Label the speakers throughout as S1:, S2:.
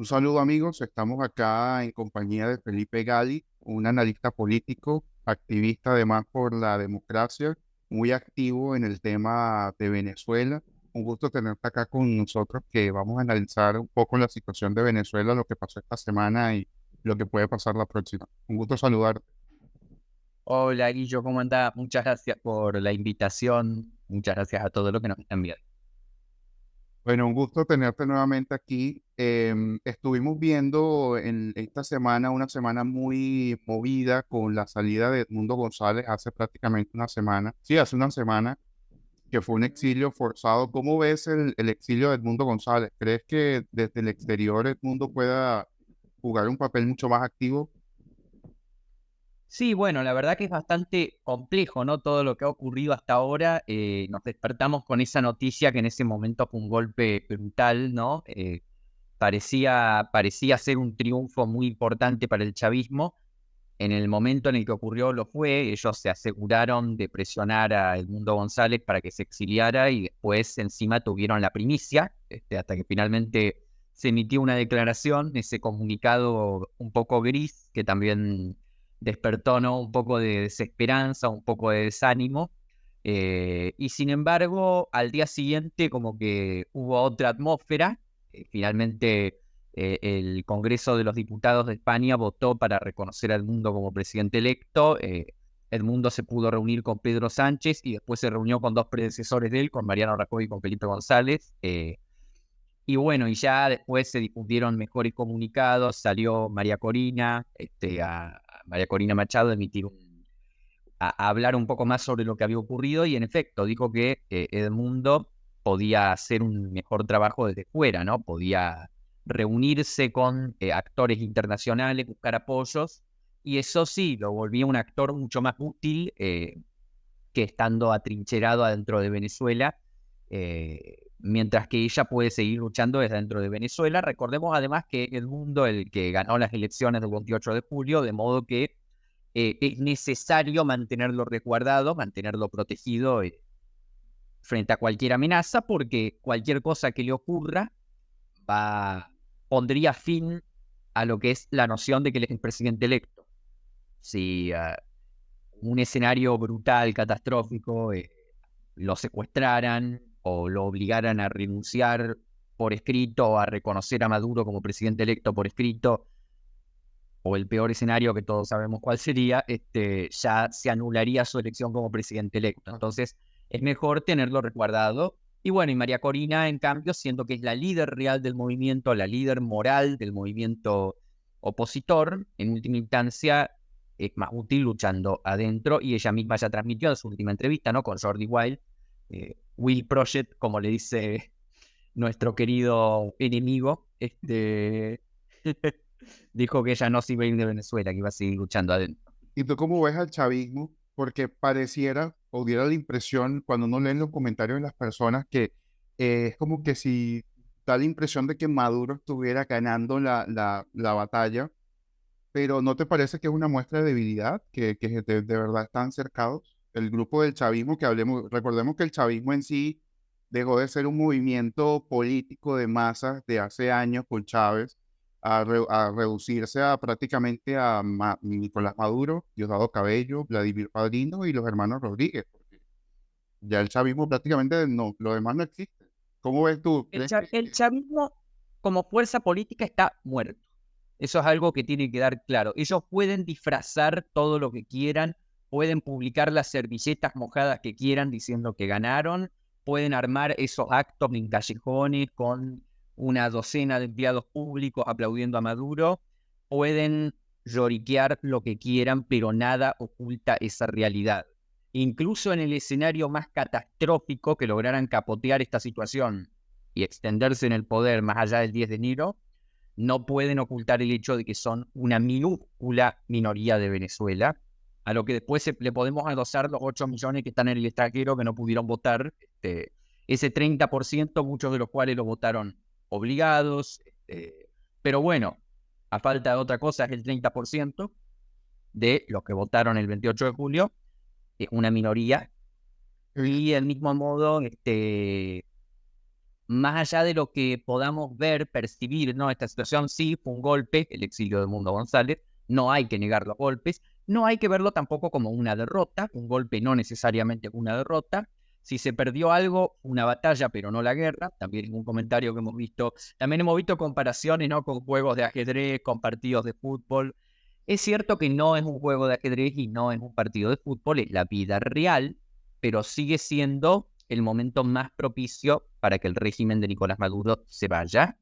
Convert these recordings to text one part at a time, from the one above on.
S1: Un saludo amigos, estamos acá en compañía de Felipe Gali, un analista político, activista además por la democracia, muy activo en el tema de Venezuela. Un gusto tenerte acá con nosotros que vamos a analizar un poco la situación de Venezuela, lo que pasó esta semana y lo que puede pasar la próxima. Un gusto saludarte.
S2: Hola Guillo, ¿cómo andás? Muchas gracias por la invitación. Muchas gracias a todos los que nos están viendo.
S1: Bueno, un gusto tenerte nuevamente aquí. Estuvimos viendo en esta semana una semana muy movida con la salida de Edmundo González hace prácticamente una semana. Sí, hace una semana que fue un exilio forzado. ¿Cómo ves el exilio de Edmundo González? ¿Crees que desde el exterior Edmundo pueda jugar un papel mucho más activo?
S2: Sí, bueno, la verdad que es bastante complejo, ¿no? Todo lo que ha ocurrido hasta ahora. Nos despertamos con esa noticia que en ese momento fue un golpe brutal, ¿no? Parecía ser un triunfo muy importante para el chavismo. En el momento en el que ocurrió lo fue, ellos se aseguraron de presionar a Edmundo González para que se exiliara y después encima tuvieron la primicia, hasta que finalmente se emitió una declaración, ese comunicado un poco gris que también despertó, ¿no?, un poco de desesperanza, un poco de desánimo. Y sin embargo, al día siguiente como que hubo otra atmósfera. Finalmente el Congreso de los Diputados de España votó para reconocer a Edmundo como presidente electo. Edmundo se pudo reunir con Pedro Sánchez y después se reunió con dos predecesores de él, con Mariano Rajoy y con Felipe González. Y bueno, y ya después se difundieron mejores comunicados, salió María Corina, a María Corina Machado a a hablar un poco más sobre lo que había ocurrido y en efecto dijo que Edmundo podía hacer un mejor trabajo desde fuera, ¿no? Podía reunirse con actores internacionales, buscar apoyos, y eso sí, lo volvía un actor mucho más útil que estando atrincherado adentro de Venezuela, mientras que ella puede seguir luchando desde dentro de Venezuela. Recordemos además que Edmundo, el que ganó las elecciones del 28 de julio, de modo que es necesario mantenerlo resguardado, mantenerlo protegido frente a cualquier amenaza, porque cualquier cosa que le ocurra va, pondría fin a lo que es la noción de que él es el presidente electo. Si un escenario brutal, catastrófico, lo secuestraran o lo obligaran a renunciar por escrito o a reconocer a Maduro como presidente electo por escrito, o el peor escenario que todos sabemos cuál sería, ya se anularía su elección como presidente electo. Entonces, es mejor tenerlo resguardado. Y bueno, y María Corina, en cambio, siendo que es la líder real del movimiento, la líder moral del movimiento opositor, en última instancia, es más útil luchando adentro. Y ella misma ya transmitió en su última entrevista, ¿no?, con Jordi Wild, Will Project, como le dice nuestro querido enemigo, dijo que ella no se iba a ir de Venezuela, que iba a seguir luchando adentro.
S1: ¿Y tú cómo ves al chavismo? Porque pareciera, o diera la impresión, cuando uno lee los comentarios de las personas, que es como que si da la impresión de que Maduro estuviera ganando la batalla, pero ¿no te parece que es una muestra de debilidad, que de verdad están cercados? El grupo del chavismo, que hablemos, recordemos que el chavismo en sí dejó de ser un movimiento político de masas de hace años con Chávez a reducirse a prácticamente a Nicolás Maduro, Diosdado Cabello, Vladimir Padrino y los hermanos Rodríguez, porque ya el chavismo prácticamente no, lo demás no existe. ¿Cómo ves tú? ¿Crees
S2: El chavismo como fuerza política está muerto. Eso es algo que tiene que dar claro. Ellos pueden disfrazar todo lo que quieran, pueden publicar las servilletas mojadas que quieran diciendo que ganaron, pueden armar esos actos en callejones con una docena de empleados públicos aplaudiendo a Maduro, pueden lloriquear lo que quieran, pero nada oculta esa realidad. Incluso en el escenario más catastrófico que lograran capotear esta situación y extenderse en el poder más allá del 10 de enero, no pueden ocultar el hecho de que son una minúscula minoría de Venezuela, a lo que después le podemos adosar los 8 millones que están en el extranjero que no pudieron votar. Ese 30%, muchos de los cuales lo votaron obligados. Pero bueno, a falta de otra cosa, es el 30% de los que votaron el 28 de julio, es una minoría.
S1: que
S2: Y del mismo modo, más allá de lo que podamos ver, percibir, ¿no? Esta situación sí fue un golpe, el exilio de Edmundo González, no hay que negar los golpes, no hay que verlo tampoco como una derrota, un golpe no necesariamente una derrota. Si se perdió algo, una batalla, pero no la guerra, también es un comentario que hemos visto, también hemos visto comparaciones, ¿no? Con juegos de ajedrez, con partidos de fútbol. Es cierto que no es un juego de ajedrez y no es un partido de fútbol, es la vida real, pero sigue siendo el momento más propicio para que el régimen de Nicolás Maduro se vaya.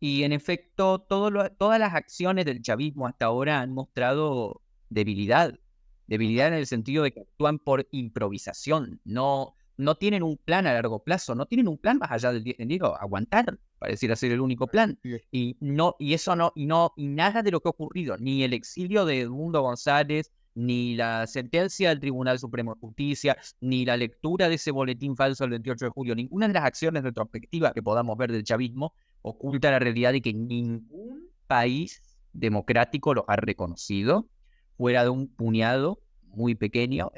S2: Y en efecto, todas las acciones del chavismo hasta ahora han mostrado debilidad. Debilidad en el sentido de que actúan por improvisación. No tienen un plan a largo plazo, no tienen un plan más allá del 10 de enero. Aguantar, pareciera ser el único plan. Y nada de lo que ha ocurrido, ni el exilio de Edmundo González, ni la sentencia del Tribunal Supremo de Justicia, ni la lectura de ese boletín falso del 28 de julio, ninguna de las acciones retrospectivas que podamos ver del chavismo oculta la realidad de que ningún país democrático los ha reconocido, fuera de un puñado muy pequeño,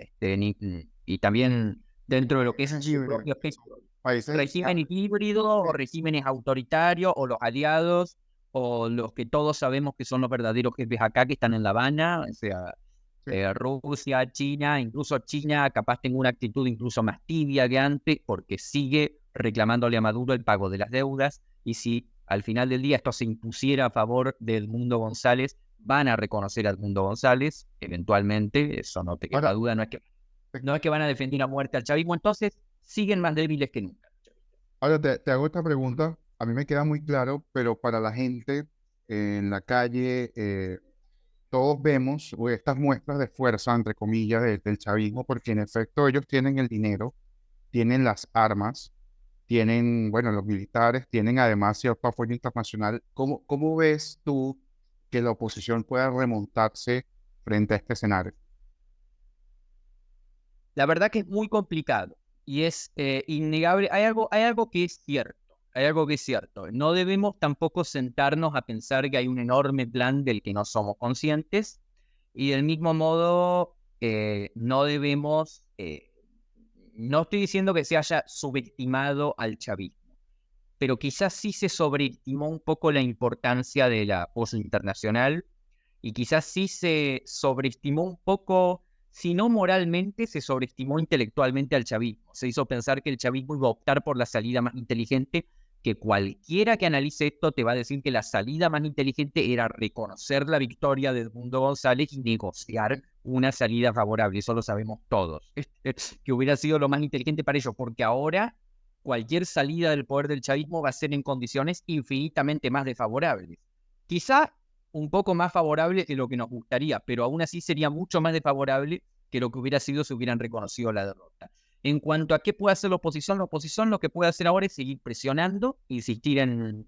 S2: y también dentro de lo que es su propio espectro.
S1: Países,
S2: Regímenes híbridos o regímenes autoritarios o los aliados o los que todos sabemos que son los verdaderos jefes acá que están en La Habana, o sea, Rusia, China, incluso China capaz tenga una actitud incluso más tibia que antes porque sigue reclamándole a Maduro el pago de las deudas y si al final del día esto se impusiera a favor de Edmundo González, van a reconocer a Edmundo González, eventualmente, eso no te queda
S1: ahora,
S2: duda, no es que van a defender a muerte al chavismo, entonces siguen más débiles que nunca.
S1: ahora te hago esta pregunta. A mí me queda muy claro, pero para la gente en la calle, todos vemos estas muestras de fuerza, entre comillas, del chavismo, porque en efecto ellos tienen el dinero, tienen las armas, tienen, bueno, los militares, tienen además cierto apoyo internacional. ¿Cómo ves tú que la oposición pueda remontarse frente a este escenario?
S2: La verdad que es muy complicado y es innegable. Hay algo que es cierto. Hay algo que es cierto. No debemos tampoco sentarnos a pensar que hay un enorme plan del que no somos conscientes y del mismo modo no debemos, no estoy diciendo que se haya subestimado al chavismo, pero quizás sí se sobreestimó un poco la importancia del apoyo internacional y quizás sí se sobreestimó un poco, si no moralmente, se sobreestimó intelectualmente al chavismo. Se hizo pensar que el chavismo iba a optar por la salida más inteligente, que cualquiera que analice esto te va a decir que la salida más inteligente era reconocer la victoria de Edmundo González y negociar una salida favorable. Eso lo sabemos todos. Que hubiera sido lo más inteligente para ellos, porque ahora cualquier salida del poder del chavismo va a ser en condiciones infinitamente más desfavorables. Quizá un poco más favorable de lo que nos gustaría, pero aún así sería mucho más desfavorable que lo que hubiera sido si hubieran reconocido la derrota. En cuanto a qué puede hacer la oposición lo que puede hacer ahora es seguir presionando, insistir en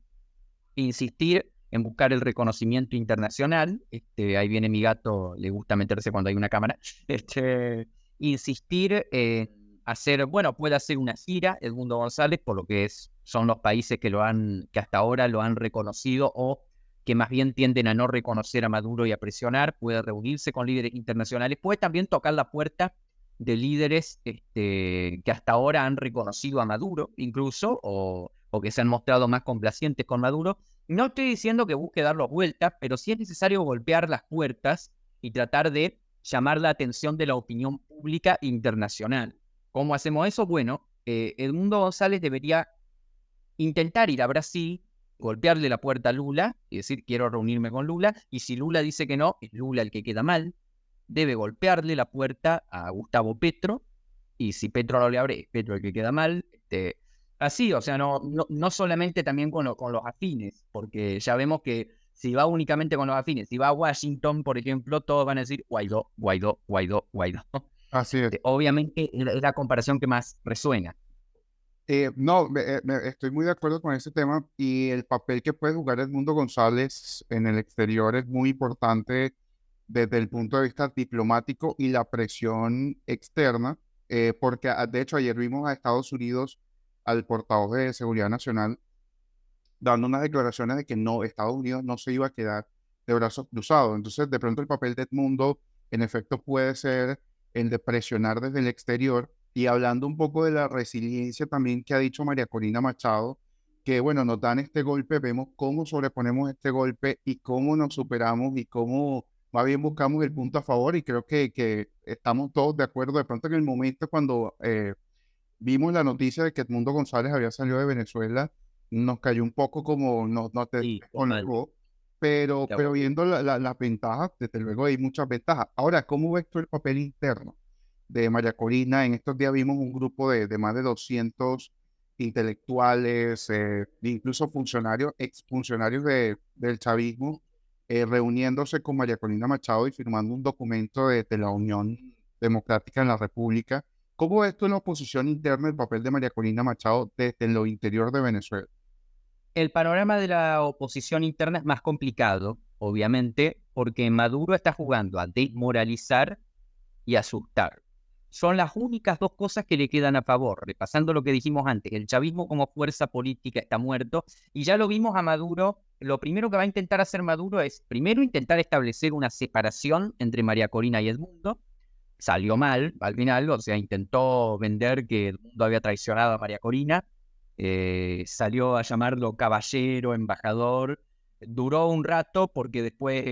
S2: buscar el reconocimiento internacional. Ahí viene mi gato, le gusta meterse cuando hay una cámara. Insistir en hacer, bueno, puede hacer una gira, Edmundo González, por lo que son los países que hasta ahora lo han reconocido o que más bien tienden a no reconocer a Maduro y a presionar, puede reunirse con líderes internacionales, puede también tocar la puerta de líderes que hasta ahora han reconocido a Maduro, incluso, o que se han mostrado más complacientes con Maduro. No estoy diciendo que busque darlos vueltas, pero sí es necesario golpear las puertas y tratar de llamar la atención de la opinión pública internacional. ¿Cómo hacemos eso? Bueno, Edmundo González debería intentar ir a Brasil, golpearle la puerta a Lula y decir quiero reunirme con Lula, y si Lula dice que no, es Lula el que queda mal, debe golpearle la puerta a Gustavo Petro, y si Petro no le abre, es Petro el que queda mal. Así, o sea, no solamente también con los afines, porque ya vemos que si va únicamente con los afines, si va a Washington, por ejemplo, todos van a decir Guaidó, Guaidó, Guaidó, Guaidó.
S1: Así es.
S2: Obviamente es la comparación que más resuena.
S1: No, estoy muy de acuerdo con ese tema y el papel que puede jugar Edmundo González en el exterior es muy importante desde el punto de vista diplomático y la presión externa, porque de hecho ayer vimos a Estados Unidos, al portavoz de Seguridad Nacional, dando unas declaraciones de que no, Estados Unidos no se iba a quedar de brazos cruzados. Entonces, de pronto el papel de Edmundo, en efecto, puede ser el de presionar desde el exterior. Y hablando un poco de la resiliencia también que ha dicho María Corina Machado, que, bueno, nos dan este golpe, vemos cómo sobreponemos este golpe y cómo nos superamos y cómo más bien buscamos el punto a favor y creo que estamos todos de acuerdo. De pronto en el momento cuando vimos la noticia de que Edmundo González había salido de Venezuela, nos cayó un poco como nos
S2: Sí, total.
S1: descolocó,
S2: De
S1: pero
S2: acuerdo.
S1: viendo las ventajas, desde luego hay muchas ventajas. Ahora, ¿cómo ves tú el papel interno de María Corina? En estos días vimos un grupo de más de 200 intelectuales, incluso funcionarios, exfuncionarios del chavismo, reuniéndose con María Corina Machado y firmando un documento de la Unión Democrática en la República. ¿Cómo ves tú en la oposición interna el papel de María Corina Machado desde lo interior de Venezuela?
S2: El panorama de la oposición interna es más complicado, obviamente, porque Maduro está jugando a desmoralizar y asustar. Son las únicas dos cosas que le quedan a favor. Repasando lo que dijimos antes, el chavismo como fuerza política está muerto y ya lo vimos a Maduro. Lo primero que va a intentar hacer Maduro es, primero, intentar establecer una separación entre María Corina y Edmundo. Salió mal al final, o sea, intentó vender que Edmundo había traicionado a María Corina. Salió a llamarlo caballero, embajador. Duró un rato porque después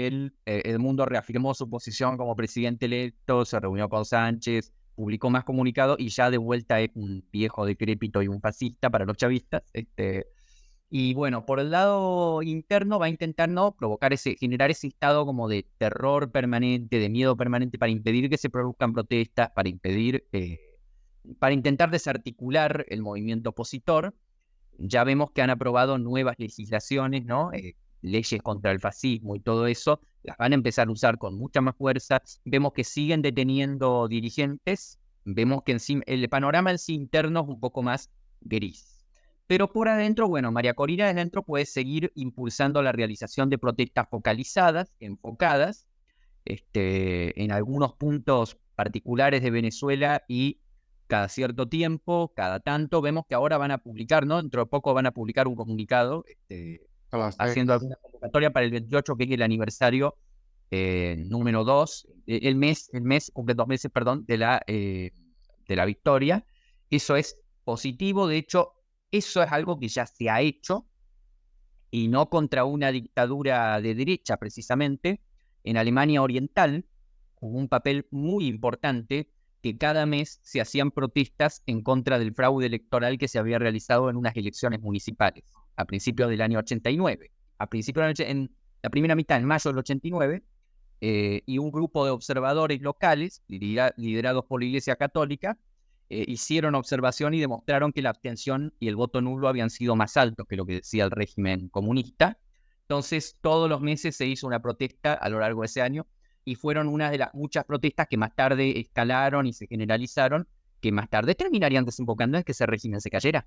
S2: Edmundo reafirmó su posición como presidente electo, se reunió con Sánchez, publicó más comunicados y ya de vuelta es un viejo decrépito y un fascista para los chavistas. Y bueno, por el lado interno va a intentar no generar ese estado como de terror permanente, de miedo permanente para impedir que se produzcan protestas, para intentar desarticular el movimiento opositor. Ya vemos que han aprobado nuevas legislaciones, ¿no? Leyes contra el fascismo y todo eso, las van a empezar a usar con mucha más fuerza. Vemos que siguen deteniendo dirigentes, vemos que el panorama en sí interno es un poco más gris. Pero por adentro, bueno, María Corina desde dentro puede seguir impulsando la realización de protestas focalizadas, enfocadas, en algunos puntos particulares de Venezuela y cada cierto tiempo, cada tanto, vemos que ahora van a publicar, ¿no? Dentro de poco van a publicar un comunicado
S1: A las
S2: haciendo
S1: seis.
S2: alguna convocatoria para el 28, que es el aniversario número 2, el mes, cumple 2 meses, perdón, de la victoria. Eso es positivo, de hecho, eso es algo que ya se ha hecho y no contra una dictadura de derecha, precisamente. En Alemania Oriental jugó un papel muy importante que cada mes se hacían protestas en contra del fraude electoral que se había realizado en unas elecciones municipales a principios del año 89. En la primera mitad, en mayo del 89, y un grupo de observadores locales, liderados por la Iglesia Católica, hicieron observación y demostraron que la abstención y el voto nulo habían sido más altos que lo que decía el régimen comunista. Entonces, todos los meses se hizo una protesta a lo largo de ese año y fueron una de las muchas protestas que más tarde escalaron y se generalizaron, que más tarde terminarían desembocando en que ese régimen se cayera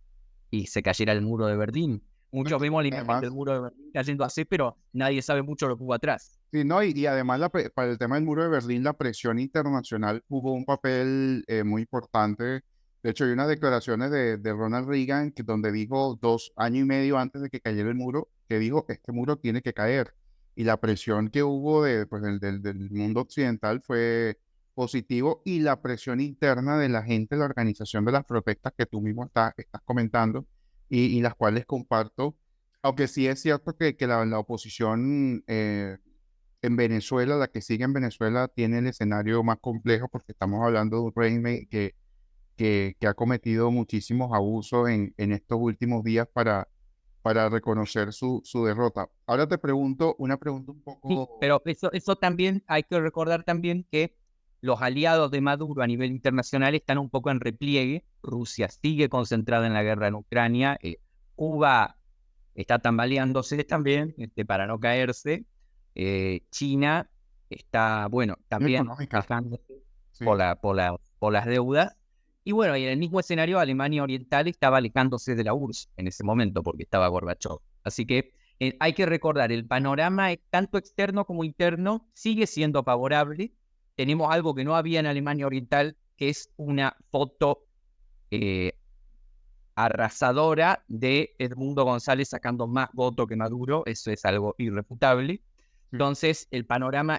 S2: y se cayera el muro de Berlín.
S1: No,
S2: Muchos vemos la imagen del
S1: además,
S2: muro de Berlín cayendo así, pero nadie sabe mucho lo que hubo atrás.
S1: sí, no, y además para el tema del muro de Berlín, la presión internacional jugó un papel muy importante. De hecho, hay unas declaraciones de Ronald Reagan donde dijo 2 años y medio antes de que cayera el muro, que dijo, este muro tiene que caer. Y la presión que hubo pues, del mundo occidental fue positivo y la presión interna de la gente, la organización de las protestas que tú mismo estás comentando y las cuales comparto. Aunque sí es cierto que la oposición en Venezuela, la que sigue en Venezuela, tiene el escenario más complejo porque estamos hablando de un régimen que ha cometido muchísimos abusos en estos últimos días para reconocer su derrota. Ahora te pregunto una pregunta un
S2: Sí,
S1: poco.
S2: pero eso también hay que recordar también que los aliados de Maduro a nivel internacional están un poco en repliegue. Rusia sigue concentrada en la guerra en Ucrania. Cuba está tambaleándose también para no caerse. China está, bueno, también
S1: Económica,
S2: quejándose por,
S1: sí.
S2: la, por, la, por las deudas. Y bueno, y en el mismo escenario, Alemania Oriental estaba alejándose de la URSS en ese momento porque estaba Gorbachev. Así que hay que recordar, el panorama tanto externo como interno sigue siendo favorable. Tenemos algo que no había en Alemania Oriental, que es una foto eh, arrasadora de Edmundo González sacando más votos que Maduro. Eso es algo irrefutable.
S1: Sí.
S2: Entonces, el panorama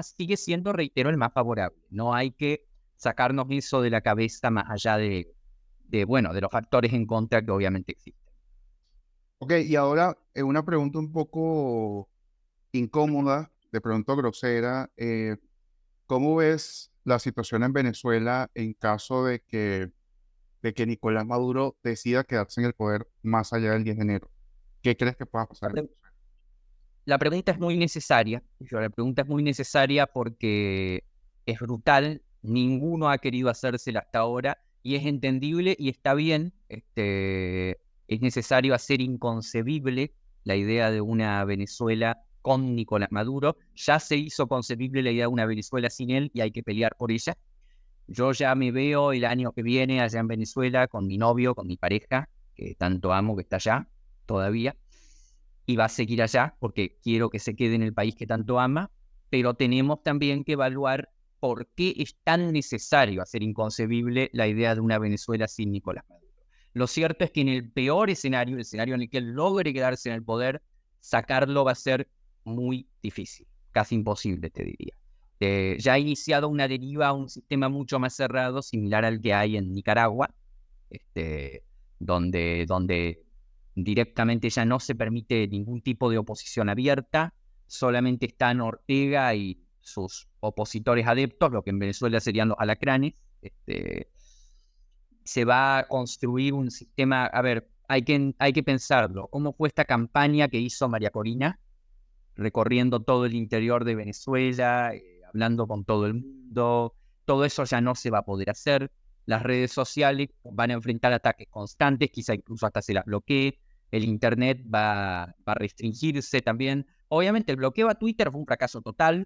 S2: sigue siendo, reitero, el más favorable. No hay que sacarnos eso de la cabeza más allá de los factores en contra que obviamente existen.
S1: Ok, y ahora una pregunta un poco incómoda, de pronto grosera. ¿Cómo ves la situación en Venezuela en caso de que Nicolás Maduro decida quedarse en el poder más allá del 10 de enero? ¿Qué crees que pueda
S2: La
S1: pasar en
S2: pre-
S1: Venezuela?
S2: la pregunta es muy necesaria. La pregunta es muy necesaria porque es brutal. Ninguno ha querido hacérsela hasta ahora y es entendible y está bien. Es necesario hacer inconcebible la idea de una Venezuela con Nicolás Maduro. Ya se hizo concebible la idea de una Venezuela sin él y hay que pelear por ella. Yo ya me veo el año que viene allá en Venezuela con mi novio, con mi pareja, que tanto amo, que está allá todavía, y va a seguir allá porque quiero que se quede en el país que tanto ama, pero tenemos también que evaluar por qué es tan necesario hacer inconcebible la idea de una Venezuela sin Nicolás Maduro. Lo cierto es que en el peor escenario, el escenario en el que él logre quedarse en el poder, sacarlo va a ser muy difícil, casi imposible, te diría. Ya ha iniciado una deriva a un sistema mucho más cerrado, similar al que hay en Nicaragua, este, donde directamente ya no se permite ningún tipo de oposición abierta, solamente están Ortega y sus opositores adeptos, lo que en Venezuela serían los alacranes. Se va a construir un sistema, a ver, hay que pensarlo, ¿cómo fue esta campaña que hizo María Corina, recorriendo todo el interior de Venezuela, hablando con todo el mundo? Todo eso ya no se va a poder hacer. Las redes sociales van a enfrentar ataques constantes, quizá incluso hasta se las bloquee. El Internet va a restringirse también. Obviamente el bloqueo a Twitter fue un fracaso total.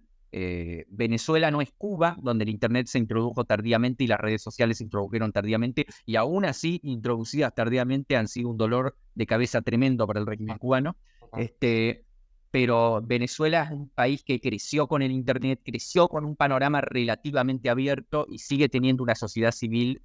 S2: Venezuela no es Cuba, donde el Internet se introdujo tardíamente y las redes sociales se introdujeron tardíamente, y aún así, introducidas tardíamente, han sido un dolor de cabeza tremendo para el régimen cubano.
S1: Total.
S2: Pero Venezuela es un país que creció con el Internet, creció con un panorama relativamente abierto y sigue teniendo una sociedad civil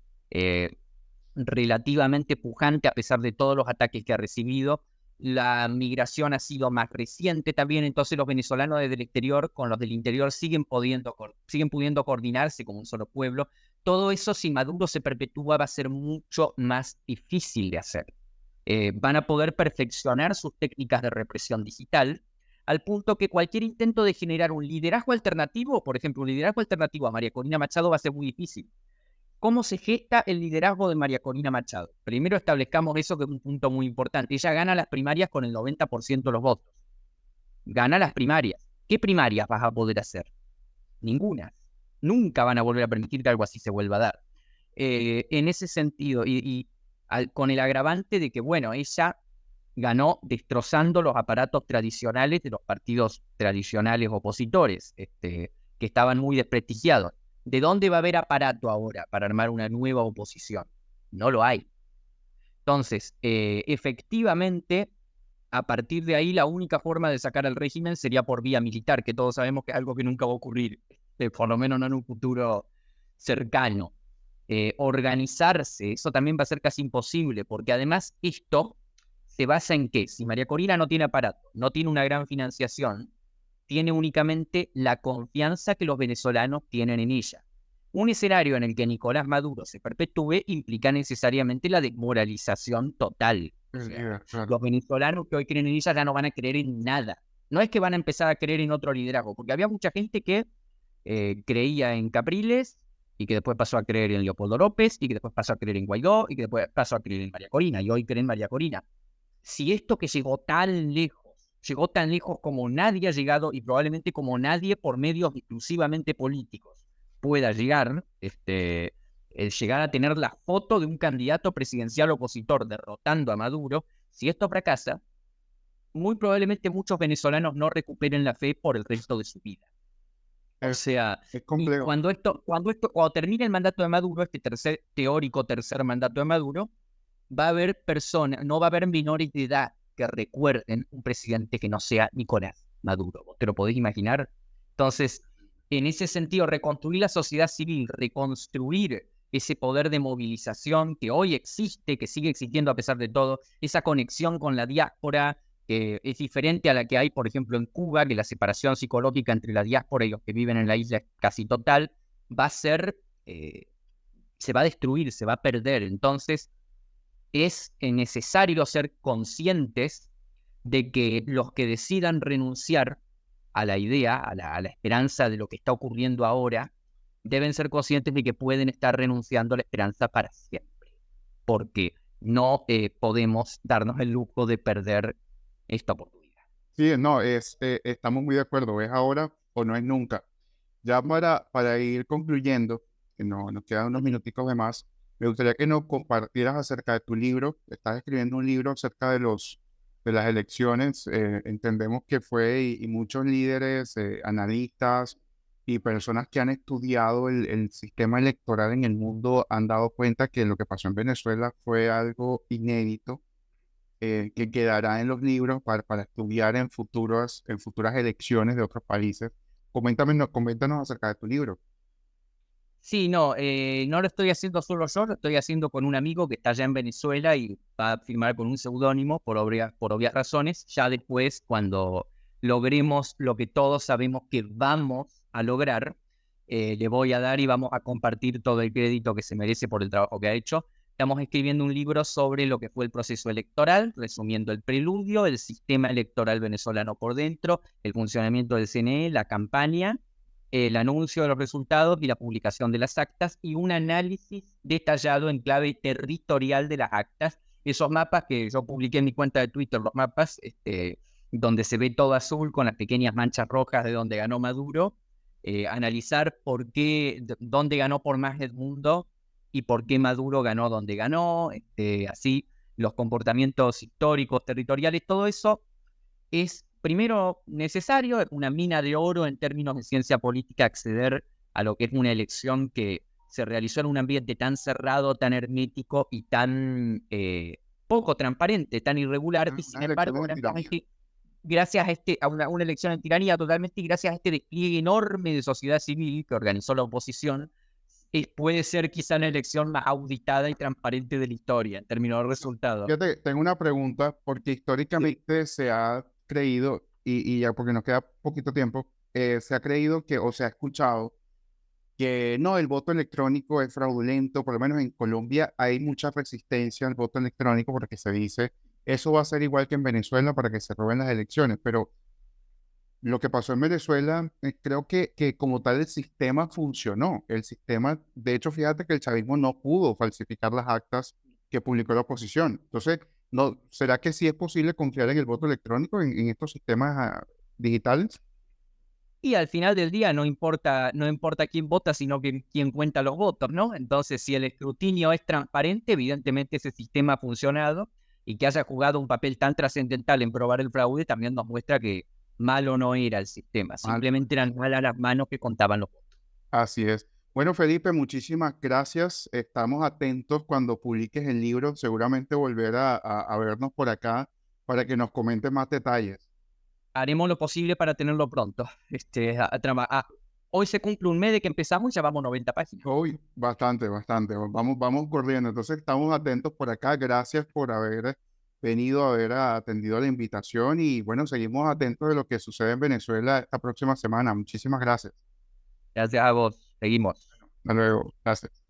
S2: relativamente pujante a pesar de todos los ataques que ha recibido. La migración ha sido más reciente también, entonces los venezolanos desde el exterior con los del interior siguen pudiendo coordinarse como un solo pueblo. Todo eso, si Maduro se perpetúa, va a ser mucho más difícil de hacer. Van a poder perfeccionar sus técnicas de represión digital, al punto que cualquier intento de generar un liderazgo alternativo, por ejemplo, un liderazgo alternativo a María Corina Machado, va a ser muy difícil. ¿Cómo se gesta el liderazgo de María Corina Machado? Primero establezcamos eso, que es un punto muy importante. Ella gana las primarias con el 90% de los votos. Gana las primarias. ¿Qué primarias vas a poder hacer? Ninguna. Nunca van a volver a permitir que algo así se vuelva a dar. En ese sentido, con el agravante de que, bueno, ella ganó destrozando los aparatos tradicionales de los partidos tradicionales opositores, que estaban muy desprestigiados. ¿De dónde va a haber aparato ahora para armar una nueva oposición? No lo hay. Entonces, efectivamente, a partir de ahí, la única forma de sacar al régimen sería por vía militar, que todos sabemos que es algo que nunca va a ocurrir, por lo menos no en un futuro cercano. Organizarse, eso también va a ser casi imposible, porque además esto se basa en que si María Corina no tiene aparato, no tiene una gran financiación, tiene únicamente la confianza que los venezolanos tienen en ella. Un escenario en el que Nicolás Maduro se perpetúe implica necesariamente la desmoralización total. O sea,
S1: Claro.
S2: los venezolanos que hoy creen en ella ya no van a creer en nada. No es que van a empezar a creer en otro liderazgo, porque había mucha gente que creía en Capriles y que después pasó a creer en Leopoldo López y que después pasó a creer en Guaidó y que después pasó a creer en María Corina y hoy creen en María Corina. Si esto que llegó tan lejos como nadie ha llegado y probablemente como nadie por medios exclusivamente políticos pueda llegar, llegar a tener la foto de un candidato presidencial opositor derrotando a Maduro, si esto fracasa, muy probablemente muchos venezolanos no recuperen la fe por el resto de su vida. O
S1: Es,
S2: sea,
S1: es
S2: y
S1: complejo.
S2: cuando termine el mandato de Maduro, este teórico tercer mandato de Maduro, va a haber personas, no va a haber menores de edad que recuerden un presidente que no sea Nicolás Maduro. ¿Te lo podés imaginar? Entonces, en ese sentido, reconstruir la sociedad civil, reconstruir ese poder de movilización que hoy existe, que sigue existiendo a pesar de todo, esa conexión con la diáspora, que es diferente a la que hay, por ejemplo, en Cuba, que la separación psicológica entre la diáspora y los que viven en la isla es casi total, va a ser, se va a destruir, se va a perder. Entonces, es necesario ser conscientes de que los que decidan renunciar a la idea, a la esperanza de lo que está ocurriendo ahora, deben ser conscientes de que pueden estar renunciando a la esperanza para siempre, porque no podemos darnos el lujo de perder esta oportunidad.
S1: Sí, no, estamos muy de acuerdo, es ahora o no es nunca. Ya para ir concluyendo, que no, nos quedan unos minuticos de más, me gustaría que nos compartieras acerca de tu libro. Estás escribiendo un libro acerca de las elecciones. Entendemos que fue y muchos líderes, analistas y personas que han estudiado el sistema electoral en el mundo han dado cuenta que lo que pasó en Venezuela fue algo inédito, que quedará en los libros para estudiar en futuras elecciones de otros países. Coméntanos acerca de tu libro.
S2: Sí, no, no lo estoy haciendo solo yo, lo estoy haciendo con un amigo que está allá en Venezuela y va a firmar con un seudónimo por obvias razones. Ya después, cuando logremos lo que todos sabemos que vamos a lograr, le voy a dar y vamos a compartir todo el crédito que se merece por el trabajo que ha hecho. Estamos escribiendo un libro sobre lo que fue el proceso electoral, resumiendo el preludio, el sistema electoral venezolano por dentro, el funcionamiento del CNE, la campaña, el anuncio de los resultados y la publicación de las actas y un análisis detallado en clave territorial de las actas. Esos mapas que yo publiqué en mi cuenta de Twitter, los mapas donde se ve todo azul con las pequeñas manchas rojas de donde ganó Maduro, analizar por qué, dónde ganó por más el mundo y por qué Maduro ganó donde ganó, así los comportamientos históricos, territoriales, todo eso es primero necesario, es una mina de oro en términos de ciencia política acceder a lo que es una elección que se realizó en un ambiente tan cerrado, tan hermético y tan poco transparente, tan irregular, y sin
S1: Una
S2: embargo,
S1: elección de tiranía.
S2: gracias a una elección en tiranía totalmente y gracias a este despliegue enorme de sociedad civil que organizó la oposición, puede ser quizá la elección más auditada y transparente de la historia en términos de resultados.
S1: Fíjate, tengo una pregunta, porque
S2: Sí.
S1: históricamente se ha creído, y ya porque nos queda poquito tiempo, se ha creído que, o se ha escuchado, que no, el voto electrónico es fraudulento. Por lo menos en Colombia hay mucha resistencia al voto electrónico porque se dice, eso va a ser igual que en Venezuela para que se roben las elecciones, pero lo que pasó en Venezuela, creo que como tal el sistema funcionó. El sistema, de hecho, fíjate que el chavismo no pudo falsificar las actas que publicó la oposición. Entonces, no, ¿será que sí es posible confiar en el voto electrónico, en estos sistemas digitales?
S2: Y al final del día no importa quién vota, sino que quién cuenta los votos, ¿no? Entonces, si el escrutinio es transparente, evidentemente ese sistema ha funcionado y que haya jugado un papel tan trascendental en probar el fraude también nos muestra que malo no era el sistema,
S1: Mal.
S2: simplemente eran malas las manos que contaban los votos.
S1: Así es. Bueno, Felipe, muchísimas gracias. Estamos atentos cuando publiques el libro. Seguramente volver a vernos por acá para que nos comentes más detalles.
S2: Haremos lo posible para tenerlo pronto. Hoy se cumple un mes de que empezamos y ya vamos 90 páginas.
S1: Hoy, bastante, bastante. Vamos corriendo. Entonces, estamos atentos por acá. Gracias por haber venido, haber atendido la invitación y bueno, seguimos atentos de lo que sucede en Venezuela esta próxima semana. Muchísimas gracias.
S2: Gracias a vos. Seguimos.
S1: Hasta luego. Gracias.